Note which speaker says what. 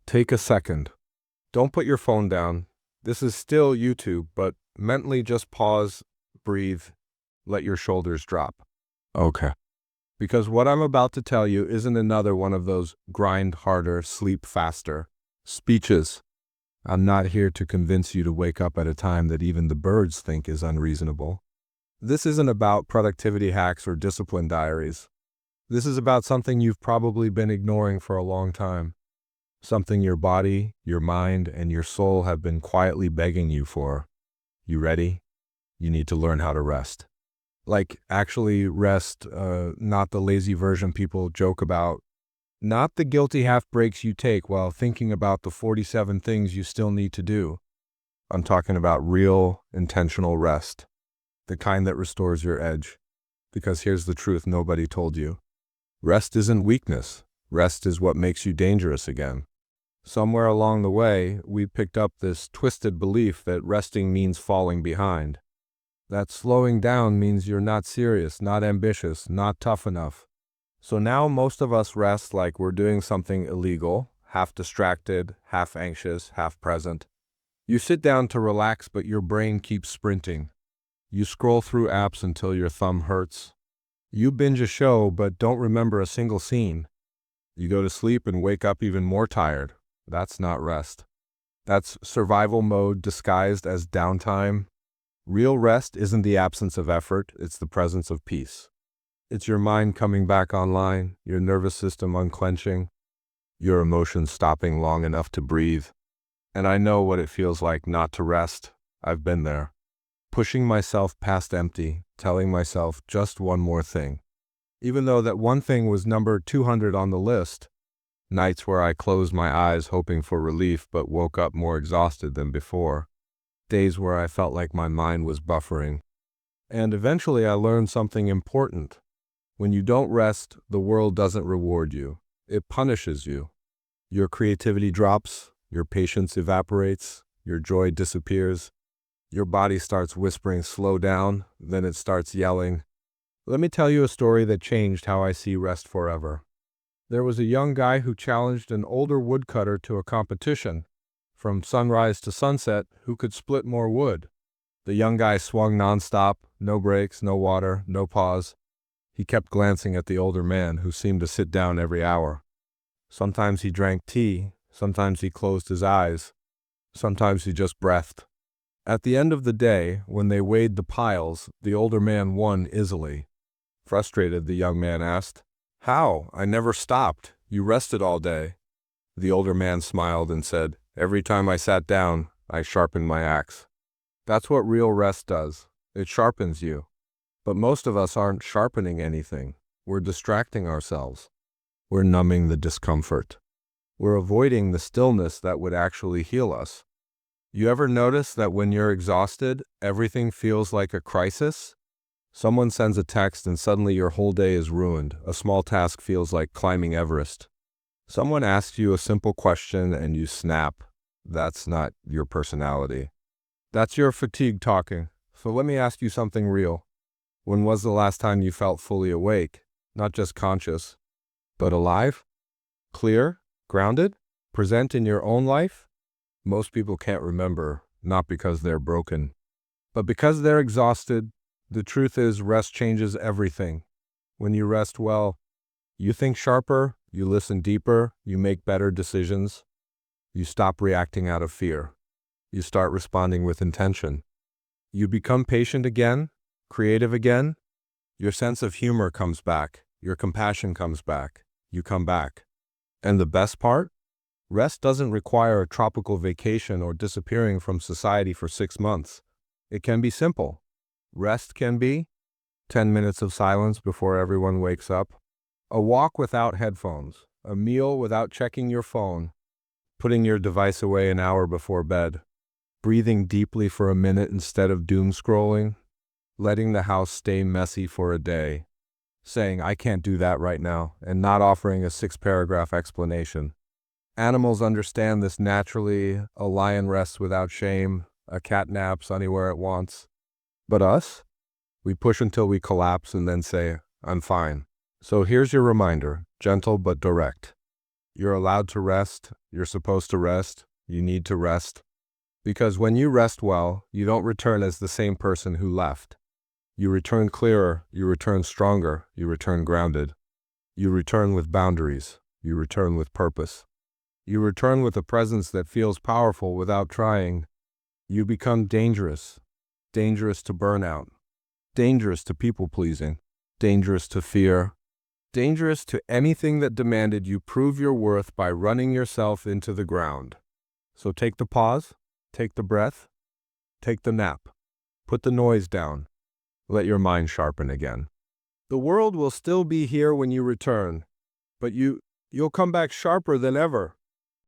Speaker 1: Take a second. Don't put your phone down. This is still YouTube, but mentally just pause, breathe, let your shoulders drop. Okay. Because what I'm about to tell you isn't another one of those grind harder, sleep faster speeches. I'm not here to convince you to wake up at a time that even the birds think is unreasonable. This isn't about productivity hacks or discipline diaries. This is about something you've probably been ignoring for a long time. Something your body, your mind, and your soul have been quietly begging you for. You ready? You need to learn how to rest. Like, actually rest, not the lazy version people joke about. Not the guilty half breaks you take while thinking about the 47 things you still need to do. I'm talking about real, intentional rest. The kind that restores your edge. Because here's the truth nobody told you. Rest isn't weakness. Rest is what makes you dangerous again. Somewhere along the way, we picked up this twisted belief that resting means falling behind. That slowing down means you're not serious, not ambitious, not tough enough. So now most of us rest like we're doing something illegal, half distracted, half anxious, half present. You sit down to relax, but your brain keeps sprinting. You scroll through apps until your thumb hurts. You binge a show, but don't remember a single scene. You go to sleep and wake up even more tired. That's not rest. That's survival mode disguised as downtime. Real rest isn't the absence of effort, it's the presence of peace. It's your mind coming back online, your nervous system unclenching, your emotions stopping long enough to breathe. And I know what it feels like not to rest. I've been there. Pushing myself past empty, telling myself just one more thing. Even though that one thing was number 200 on the list. Nights where I closed my eyes hoping for relief but woke up more exhausted than before. Days where I felt like my mind was buffering. And eventually I learned something important. When you don't rest, the world doesn't reward you. It punishes you. Your creativity drops, your patience evaporates, your joy disappears. Your body starts whispering, slow down, then it starts yelling. Let me tell you a story that changed how I see rest forever. There was a young guy who challenged an older woodcutter to a competition. From sunrise to sunset, who could split more wood? The young guy swung nonstop, no breaks, no water, no pause. He kept glancing at the older man, who seemed to sit down every hour. Sometimes he drank tea, sometimes he closed his eyes, sometimes he just breathed. At the end of the day, when they weighed the piles, the older man won easily. Frustrated, the young man asked, "How? I never stopped. You rested all day." The older man smiled and said, "Every time I sat down, I sharpened my axe." That's what real rest does. It sharpens you. But most of us aren't sharpening anything. We're distracting ourselves. We're numbing the discomfort. We're avoiding the stillness that would actually heal us. You ever notice that when you're exhausted, everything feels like a crisis? Someone sends a text and suddenly your whole day is ruined. A small task feels like climbing Everest. Someone asks you a simple question and you snap. That's not your personality. That's your fatigue talking. So let me ask you something real. When was the last time you felt fully awake? Not just conscious, but alive? Clear? Grounded? Present in your own life? Most people can't remember, not because they're broken, but because they're exhausted. The truth is, rest changes everything. When you rest well, you think sharper, you listen deeper, you make better decisions. You stop reacting out of fear. You start responding with intention. You become patient again, creative again. Your sense of humor comes back. Your compassion comes back. You come back. And the best part? Rest doesn't require a tropical vacation or disappearing from society for 6 months. It can be simple. Rest can be 10 minutes of silence before everyone wakes up, a walk without headphones, a meal without checking your phone, putting your device away an hour before bed, breathing deeply for a minute instead of doom scrolling, letting the house stay messy for a day, saying, "I can't do that right now," and not offering a 6-paragraph explanation. Animals understand this naturally. A lion rests without shame. A cat naps anywhere it wants. But us? We push until we collapse and then say, "I'm fine." So here's your reminder, gentle but direct. You're allowed to rest. You're supposed to rest. You need to rest. Because when you rest well, you don't return as the same person who left. You return clearer, you return stronger, you return grounded. You return with boundaries. You return with purpose. You return with a presence that feels powerful without trying. You become dangerous. Dangerous to burnout. Dangerous to people-pleasing. Dangerous to fear. Dangerous to anything that demanded you prove your worth by running yourself into the ground. So take the pause, take the breath, take the nap. Put the noise down. Let your mind sharpen again. The world will still be here when you return, but you'll come back sharper than ever.